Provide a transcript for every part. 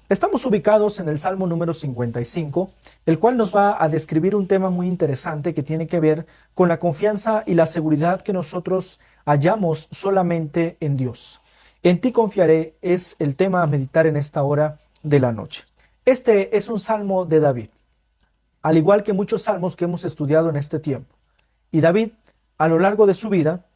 Estamos ubicados en el Salmo número 55, el cual nos va a describir un tema muy interesante que tiene que ver con la confianza y la seguridad que nosotros hallamos solamente en Dios. En ti confiaré es el tema a meditar en esta hora de la noche. Este es un salmo de David, al igual que muchos salmos que hemos estudiado en este tiempo. Y David, a lo largo de su vida,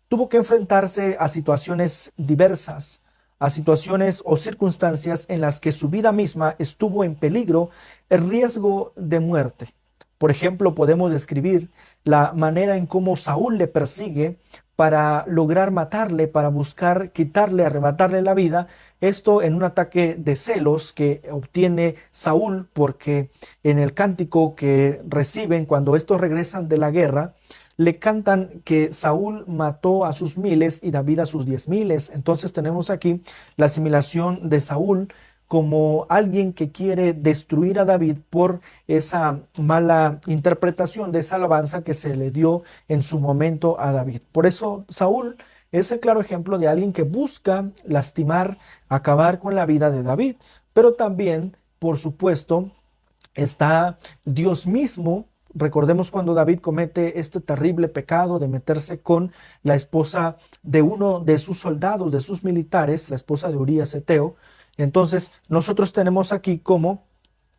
tuvo que enfrentarse a situaciones diversas, a situaciones o circunstancias en las que su vida misma estuvo en peligro, el riesgo de muerte. Por ejemplo, podemos describir la manera en cómo Saúl le persigue para lograr matarle, para buscar quitarle, arrebatarle la vida. Esto en un ataque de celos que obtiene Saúl, porque en el cántico que reciben cuando estos regresan de la guerra, le cantan que Saúl mató a sus miles y David a sus 10,000. Entonces tenemos aquí la asimilación de Saúl como alguien que quiere destruir a David por esa mala interpretación de esa alabanza que se le dio en su momento a David. Por eso Saúl es el claro ejemplo de alguien que busca lastimar, acabar con la vida de David, pero también, por supuesto, está Dios mismo. Recordemos cuando David comete este terrible pecado de meterse con la esposa de uno de sus soldados, de sus militares, la esposa de Urías Eteo. Entonces nosotros tenemos aquí como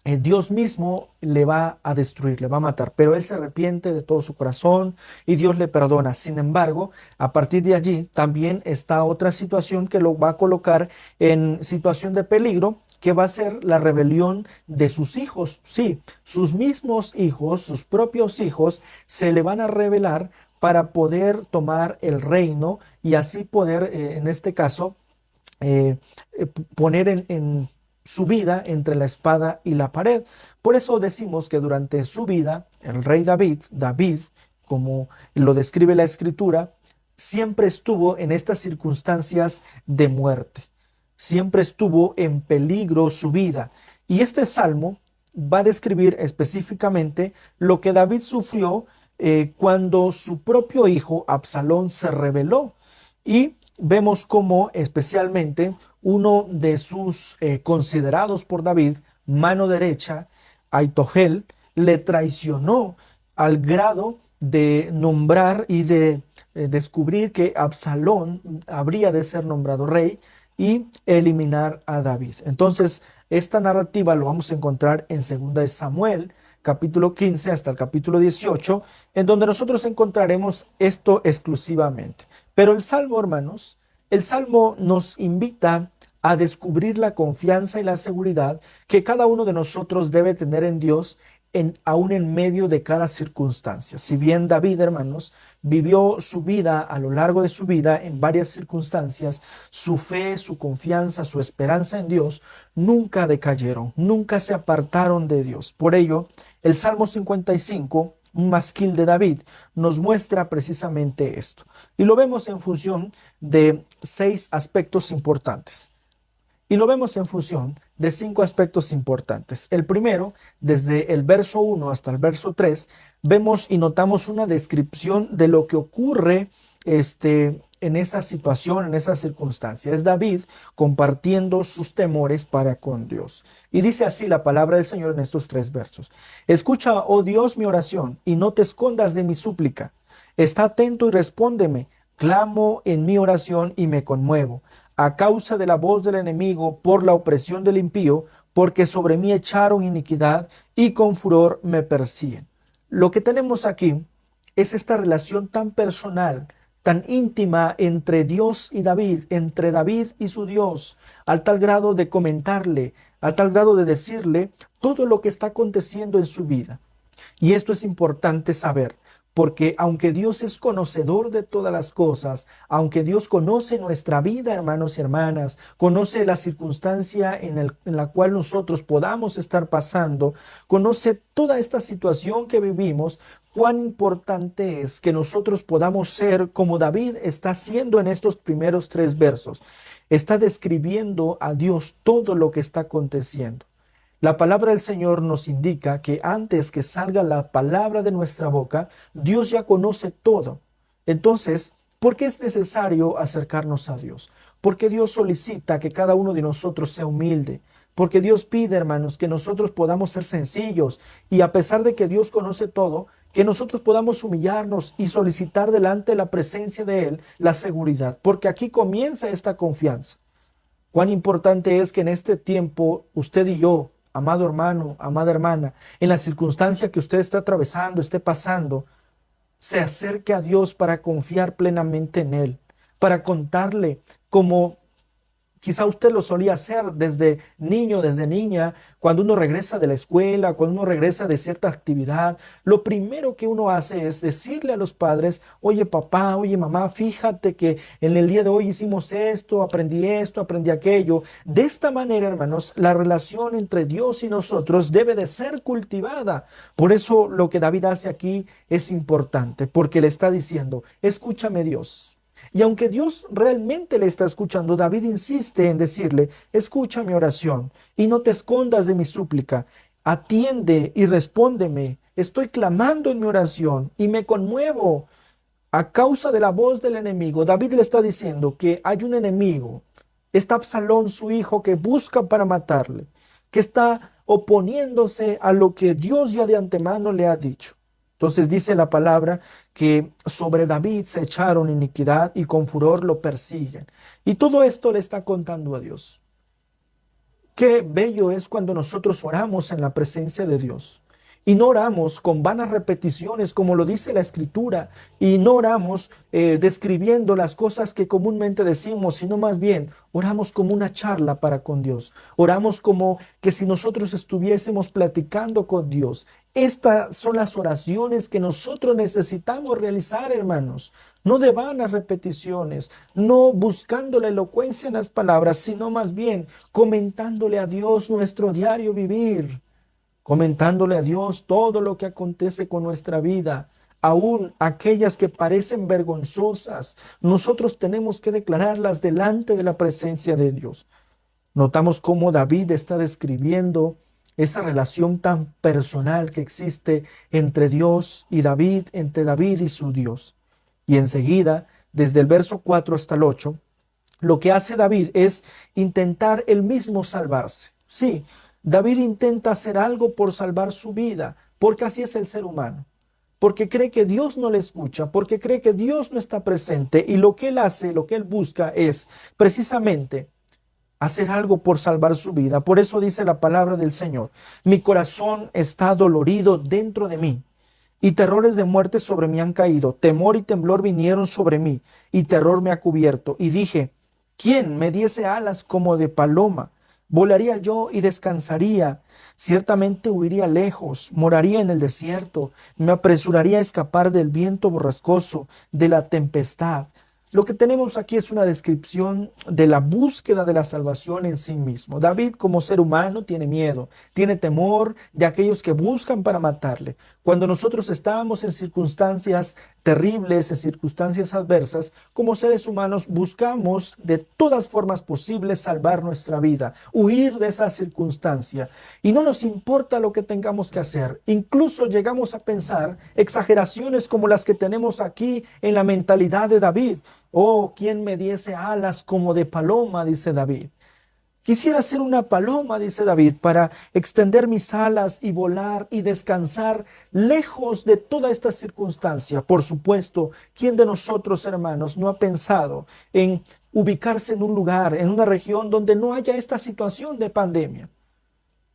Dios mismo le va a destruir, le va a matar, pero él se arrepiente de todo su corazón y Dios le perdona. Sin embargo, a partir de allí también está otra situación que lo va a colocar en situación de peligro, que va a ser la rebelión de sus hijos. Sí, sus mismos hijos, sus propios hijos, se le van a rebelar para poder tomar el reino y así poder, en este caso, poner en su vida entre la espada y la pared. Por eso decimos que durante su vida, el rey David, como lo describe la escritura, siempre estuvo en estas circunstancias de muerte. Siempre estuvo en peligro su vida. Y este salmo va a describir específicamente lo que David sufrió cuando su propio hijo Absalón se rebeló. Y vemos cómo especialmente uno de sus considerados por David, mano derecha, Aitofel, le traicionó al grado de nombrar y de descubrir que Absalón habría de ser nombrado rey y eliminar a David. Entonces, esta narrativa lo vamos a encontrar en 2 de Samuel, capítulo 15 hasta el capítulo 18, en donde nosotros encontraremos esto exclusivamente. Pero el Salmo, hermanos, el Salmo nos invita a descubrir la confianza y la seguridad que cada uno de nosotros debe tener en Dios, aún en medio de cada circunstancia. Si bien David, hermanos, vivió su vida a lo largo de su vida en varias circunstancias, su fe, su confianza, su esperanza en Dios nunca decayeron, nunca se apartaron de Dios. Por ello, el Salmo 55, un masquil de David, nos muestra precisamente esto. Y lo vemos en función de 6 aspectos importantes. Y lo vemos en función de 5 aspectos importantes. El primero, desde el verso 1 hasta el verso 3, vemos y notamos una descripción de lo que ocurre en esa situación, en esa circunstancia. Es David compartiendo sus temores para con Dios. Y dice así la palabra del Señor en estos 3 versos. Escucha, oh Dios, mi oración, y no te escondas de mi súplica. Está atento y respóndeme. Clamo en mi oración y me conmuevo a causa de la voz del enemigo, por la opresión del impío, porque sobre mí echaron iniquidad y con furor me persiguen. Lo que tenemos aquí es esta relación tan personal, tan íntima entre Dios y David, entre David y su Dios, al tal grado de comentarle, al tal grado de decirle todo lo que está aconteciendo en su vida. Y esto es importante saber, porque aunque Dios es conocedor de todas las cosas, aunque Dios conoce nuestra vida, hermanos y hermanas, conoce la circunstancia en la cual nosotros podamos estar pasando, conoce toda esta situación que vivimos, cuán importante es que nosotros podamos ser como David está haciendo en estos primeros 3 versos. Está describiendo a Dios todo lo que está aconteciendo. La palabra del Señor nos indica que antes que salga la palabra de nuestra boca, Dios ya conoce todo. Entonces, ¿por qué es necesario acercarnos a Dios? Porque Dios solicita que cada uno de nosotros sea humilde, Porque Dios pide, hermanos, que nosotros podamos ser sencillos y a pesar de que Dios conoce todo, que nosotros podamos humillarnos y solicitar delante de la presencia de Él la seguridad. Porque aquí comienza esta confianza. Cuán importante es que en este tiempo usted y yo, amado hermano, amada hermana, en la circunstancia que usted está atravesando, esté pasando, se acerque a Dios para confiar plenamente en Él, para contarle como quizá usted lo solía hacer desde niño, desde niña, cuando uno regresa de la escuela, cuando uno regresa de cierta actividad. Lo primero que uno hace es decirle a los padres, oye papá, oye mamá, fíjate que en el día de hoy hicimos esto, aprendí aquello. De esta manera, hermanos, la relación entre Dios y nosotros debe de ser cultivada. Por eso lo que David hace aquí es importante, porque le está diciendo, escúchame Dios. Y aunque Dios realmente le está escuchando, David insiste en decirle, escucha mi oración y no te escondas de mi súplica, atiende y respóndeme. Estoy clamando en mi oración y me conmuevo a causa de la voz del enemigo. David le está diciendo que hay un enemigo, está Absalón, su hijo, que busca para matarle, que está oponiéndose a lo que Dios ya de antemano le ha dicho. Entonces dice la palabra que sobre David se echaron iniquidad y con furor lo persiguen. Y todo esto le está contando a Dios. Qué bello es cuando nosotros oramos en la presencia de Dios. Y no oramos con vanas repeticiones como lo dice la Escritura. Y no oramos describiendo las cosas que comúnmente decimos, sino más bien oramos como una charla para con Dios. Oramos como que si nosotros estuviésemos platicando con Dios. Estas son las oraciones que nosotros necesitamos realizar, hermanos. No de vanas repeticiones, no buscando la elocuencia en las palabras, sino más bien comentándole a Dios nuestro diario vivir. Comentándole a Dios todo lo que acontece con nuestra vida, aún aquellas que parecen vergonzosas, nosotros tenemos que declararlas delante de la presencia de Dios. Notamos cómo David está describiendo esa relación tan personal que existe entre Dios y David, entre David y su Dios. Y enseguida, desde el verso 4 hasta el 8, lo que hace David es intentar él mismo salvarse. Sí, David intenta hacer algo por salvar su vida, porque así es el ser humano, porque cree que Dios no le escucha, porque cree que Dios no está presente y lo que él hace, lo que él busca es precisamente hacer algo por salvar su vida. Por eso dice la palabra del Señor, mi corazón está dolorido dentro de mí y terrores de muerte sobre mí han caído, temor y temblor vinieron sobre mí y terror me ha cubierto y dije, ¿quién me diese alas como de paloma? Volaría yo y descansaría, ciertamente huiría lejos, moraría en el desierto, me apresuraría a escapar del viento borrascoso, de la tempestad. Lo que tenemos aquí es una descripción de la búsqueda de la salvación en sí mismo. David como ser humano tiene miedo, tiene temor de aquellos que buscan para matarle. Cuando nosotros estamos en circunstancias terribles, en circunstancias adversas, como seres humanos buscamos de todas formas posibles salvar nuestra vida, huir de esa circunstancia. Y no nos importa lo que tengamos que hacer. Incluso llegamos a pensar exageraciones como las que tenemos aquí en la mentalidad de David. Oh, ¿quién me diese alas como de paloma? Dice David. Quisiera ser una paloma, dice David, para extender mis alas y volar y descansar lejos de toda esta circunstancia. Por supuesto, ¿quién de nosotros, hermanos, no ha pensado en ubicarse en un lugar, en una región donde no haya esta situación de pandemia?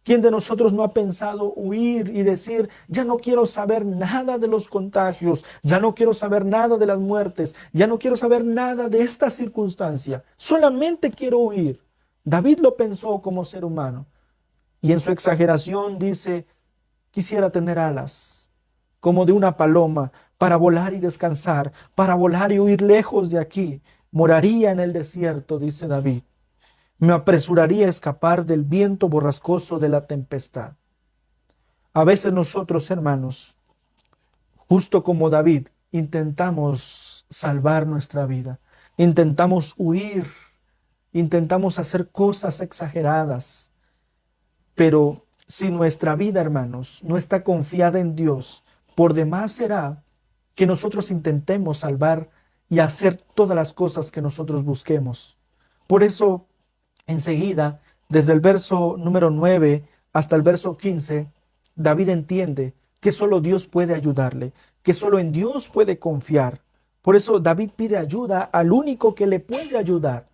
¿Quién de nosotros no ha pensado huir y decir, ya no quiero saber nada de los contagios, ya no quiero saber nada de las muertes, ya no quiero saber nada de esta circunstancia, solamente quiero huir? David lo pensó como ser humano y en su exageración dice, quisiera tener alas como de una paloma para volar y descansar, para volar y huir lejos de aquí. Moraría en el desierto, dice David. Me apresuraría a escapar del viento borrascoso de la tempestad. A veces nosotros, hermanos, justo como David, intentamos salvar nuestra vida, intentamos huir, intentamos hacer cosas exageradas, pero si nuestra vida, hermanos, no está confiada en Dios, por demás será que nosotros intentemos salvar y hacer todas las cosas que nosotros busquemos. Por eso, enseguida, Desde el verso número 9 hasta el verso 15, David entiende que solo Dios puede ayudarle, que solo en Dios puede confiar. Por eso David pide ayuda al único que le puede ayudar.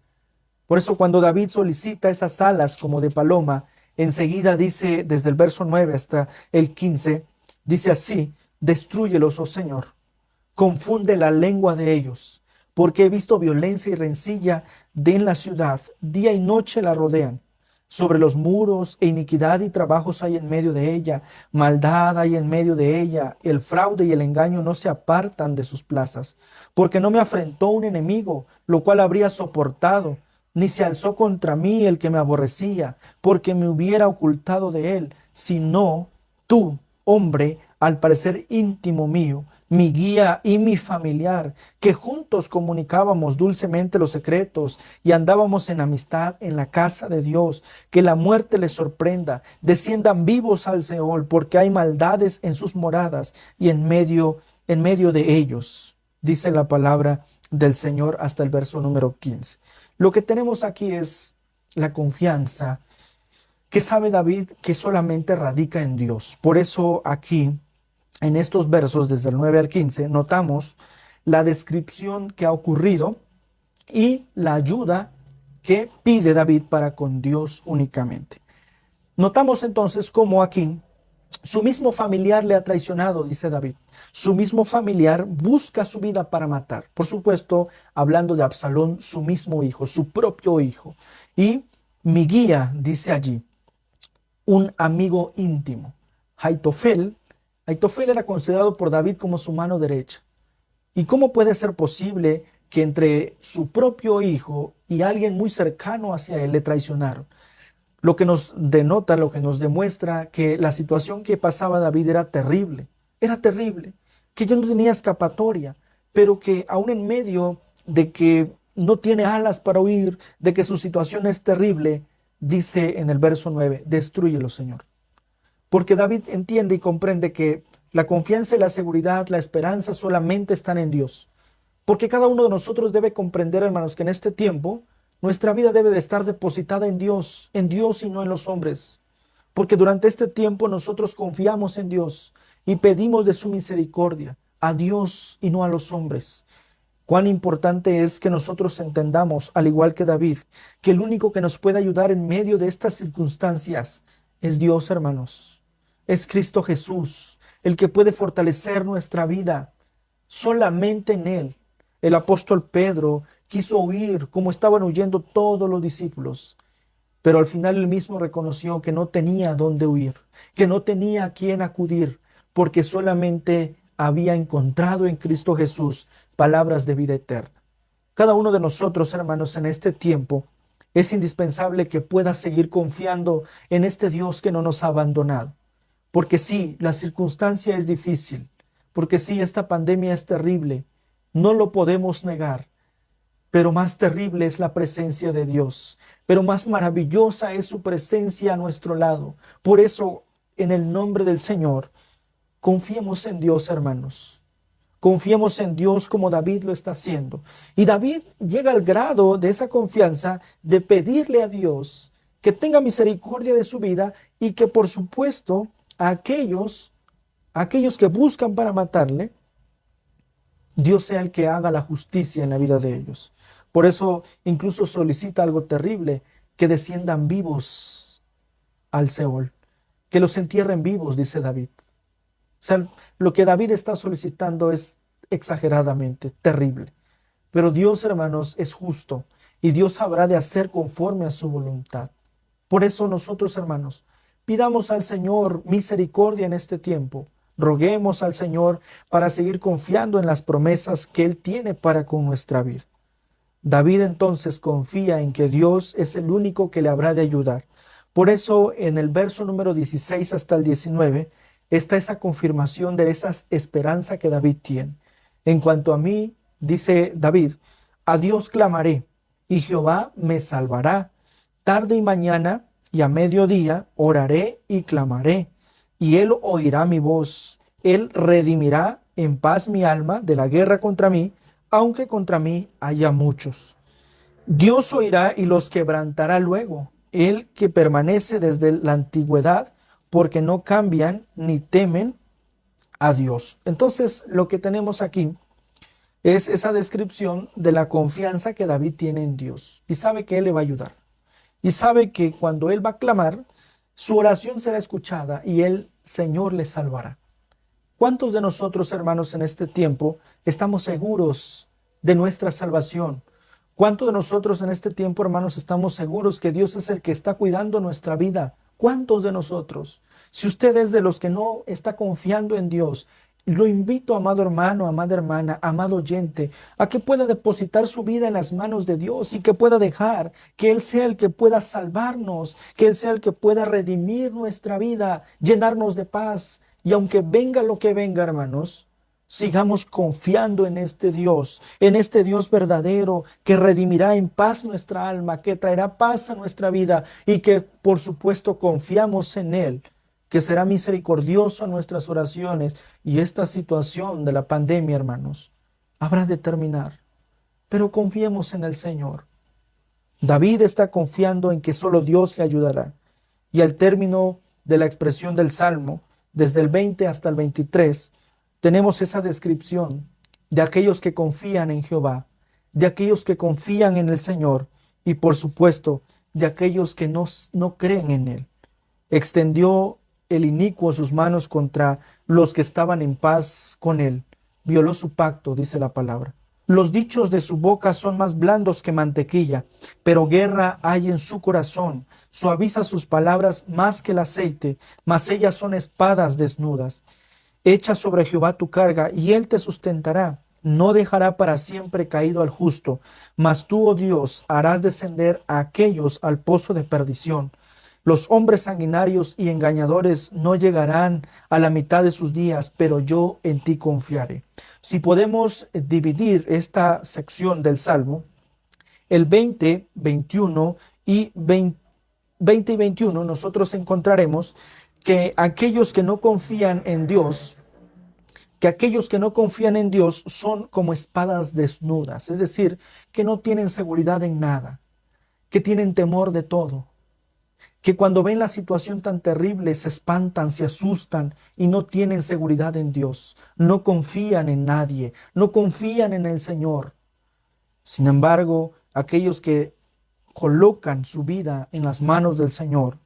Por eso cuando David solicita esas alas como de paloma, enseguida dice desde el verso 9 hasta el 15, dice así: destrúyelos, oh Señor, confunde la lengua de ellos, porque he visto violencia y rencilla en la ciudad, día y noche la rodean. Sobre los muros e iniquidad y trabajos hay en medio de ella, maldad hay en medio de ella, el fraude y el engaño no se apartan de sus plazas. Porque no me afrentó un enemigo, lo cual habría soportado, ni se alzó contra mí el que me aborrecía, porque me hubiera ocultado de él, sino tú, hombre, al parecer íntimo mío, mi guía y mi familiar, que juntos comunicábamos dulcemente los secretos y andábamos en amistad en la casa de Dios. Que la muerte les sorprenda, desciendan vivos al Seol, porque hay maldades en sus moradas y en medio de ellos, dice la palabra del Señor hasta el verso número 15. Lo que tenemos aquí es la confianza que sabe David que solamente radica en Dios. Por eso aquí, en estos versos, desde el 9 al 15, notamos la descripción que ha ocurrido y la ayuda que pide David para con Dios únicamente. Notamos entonces cómo aquí su mismo familiar le ha traicionado, dice David. Su mismo familiar busca su vida para matar. Por supuesto, hablando de Absalón, su mismo hijo, su propio hijo. Y mi guía, dice allí, un amigo íntimo. Aitofel era considerado por David como su mano derecha. ¿Y cómo puede ser posible que entre su propio hijo y alguien muy cercano hacia él le traicionaron? Lo que nos denota, lo que nos demuestra que la situación que pasaba David era terrible, que ya no tenía escapatoria, pero que aún en medio de que no tiene alas para huir, de que su situación es terrible, dice en el verso 9, destrúyelo, Señor. Porque David entiende y comprende que la confianza y la seguridad, la esperanza solamente están en Dios. Porque cada uno de nosotros debe comprender, hermanos, que en este tiempo nuestra vida debe de estar depositada en Dios y no en los hombres. Porque durante este tiempo nosotros confiamos en Dios y pedimos de su misericordia a Dios y no a los hombres. Cuán importante es que nosotros entendamos, al igual que David, que el único que nos puede ayudar en medio de estas circunstancias es Dios, hermanos. Es Cristo Jesús, el que puede fortalecer nuestra vida. Solamente en Él. El apóstol Pedro quiso huir como estaban huyendo todos los discípulos, pero al final él mismo reconoció que no tenía dónde huir, que no tenía a quién acudir, porque solamente había encontrado en Cristo Jesús palabras de vida eterna. Cada uno de nosotros, hermanos, en este tiempo es indispensable que pueda seguir confiando en este Dios que no nos ha abandonado. Porque sí, la circunstancia es difícil, porque sí, esta pandemia es terrible, no lo podemos negar, pero más terrible es la presencia de Dios, pero más maravillosa es su presencia a nuestro lado. Por eso, en el nombre del Señor, confiemos en Dios, hermanos. Confiemos en Dios como David lo está haciendo. Y David llega al grado de esa confianza de pedirle a Dios que tenga misericordia de su vida y que, por supuesto, a aquellos que buscan para matarle, Dios sea el que haga la justicia en la vida de ellos. Por eso incluso solicita algo terrible, que desciendan vivos al Seol, que los entierren vivos, dice David. O sea, lo que David está solicitando es exageradamente terrible. Pero Dios, hermanos, es justo y Dios habrá de hacer conforme a su voluntad. Por eso nosotros, hermanos, pidamos al Señor misericordia en este tiempo. Roguemos al Señor para seguir confiando en las promesas que Él tiene para con nuestra vida. David entonces confía en que Dios es el único que le habrá de ayudar. Por eso en el verso número 16 hasta el 19 está esa confirmación de esa esperanza que David tiene. En cuanto a mí, dice David, a Dios clamaré y Jehová me salvará. Tarde y mañana y a mediodía oraré y clamaré. Y Él oirá mi voz, Él redimirá en paz mi alma de la guerra contra mí, aunque contra mí haya muchos. Dios oirá y los quebrantará luego, el que permanece desde la antigüedad, porque no cambian ni temen a Dios. Entonces, lo que tenemos aquí es esa descripción de la confianza que David tiene en Dios y sabe que Él le va a ayudar. Y sabe que cuando Él va a clamar, su oración será escuchada y el Señor le salvará. ¿Cuántos de nosotros, hermanos, en este tiempo estamos seguros de nuestra salvación? ¿Cuántos de nosotros en este tiempo, hermanos, estamos seguros que Dios es el que está cuidando nuestra vida? ¿Cuántos de nosotros? Si usted es de los que no está confiando en Dios, lo invito, amado hermano, amada hermana, amado oyente, a que pueda depositar su vida en las manos de Dios y que pueda dejar que Él sea el que pueda salvarnos, que Él sea el que pueda redimir nuestra vida, llenarnos de paz. Y aunque venga lo que venga, hermanos, sigamos confiando en este Dios verdadero que redimirá en paz nuestra alma, que traerá paz a nuestra vida y que por supuesto confiamos en Él, que será misericordioso a nuestras oraciones. Y esta situación de la pandemia, hermanos, habrá de terminar, pero confiemos en el Señor. David está confiando en que solo Dios le ayudará. Y al término de la expresión del Salmo, desde el 20 hasta el 23, tenemos esa descripción de aquellos que confían en Jehová, de aquellos que confían en el Señor y por supuesto de aquellos que no creen en Él. Extendió el inicuo sus manos contra los que estaban en paz con Él. Violó su pacto, dice la palabra. Los dichos de su boca son más blandos que mantequilla, pero guerra hay en su corazón. Suaviza sus palabras más que el aceite, mas ellas son espadas desnudas. Echa sobre Jehová tu carga, y él te sustentará. No dejará para siempre caído al justo, mas tú, oh Dios, harás descender a aquellos al pozo de perdición. Los hombres sanguinarios y engañadores no llegarán a la mitad de sus días, pero yo en ti confiaré. Si podemos dividir esta sección del Salmo, el 20, 21 y 20 y 21, nosotros encontraremos que aquellos que no confían en Dios, son como espadas desnudas, es decir, que no tienen seguridad en nada, que tienen temor de todo, que cuando ven la situación tan terrible se espantan, se asustan y no tienen seguridad en Dios, no confían en nadie, no confían en el Señor. Sin embargo, aquellos que colocan su vida en las manos del Señor,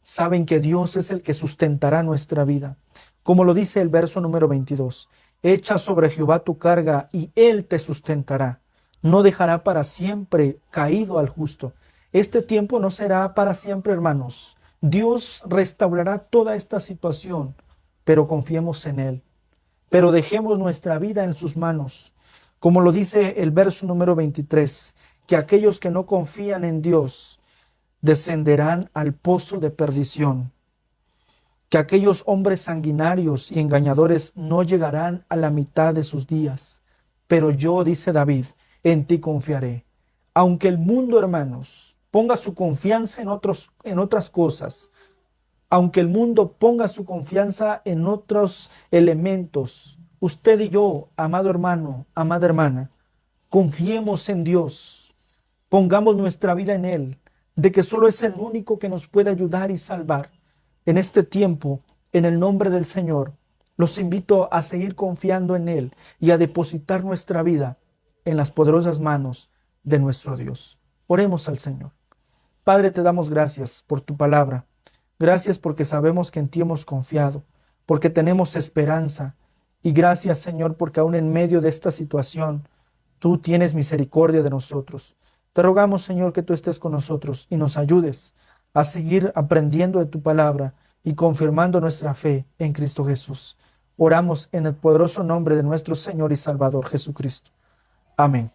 saben que Dios es el que sustentará nuestra vida. Como lo dice el verso número 22, echa sobre Jehová tu carga y Él te sustentará. No dejará para siempre caído al justo. Este tiempo no será para siempre, hermanos. Dios restaurará toda esta situación, pero confiemos en Él. Pero dejemos nuestra vida en sus manos. Como lo dice el verso número 23, que aquellos que no confían en Dios descenderán al pozo de perdición, que aquellos hombres sanguinarios y engañadores no llegarán a la mitad de sus días. Pero yo, dice David, en ti confiaré. Aunque el mundo, hermanos, ponga su confianza en otras cosas, aunque el mundo ponga su confianza en otros elementos, usted y yo, amado hermano, amada hermana, confiemos en Dios, pongamos nuestra vida en Él, de que solo es el único que nos puede ayudar y salvar. En este tiempo, en el nombre del Señor, los invito a seguir confiando en Él y a depositar nuestra vida en las poderosas manos de nuestro Dios. Oremos al Señor. Padre, te damos gracias por tu palabra. Gracias porque sabemos que en ti hemos confiado, porque tenemos esperanza. Y gracias, Señor, porque aún en medio de esta situación, tú tienes misericordia de nosotros. Te rogamos, Señor, que tú estés con nosotros y nos ayudes a seguir aprendiendo de tu palabra y confirmando nuestra fe en Cristo Jesús. Oramos en el poderoso nombre de nuestro Señor y Salvador Jesucristo. Amén.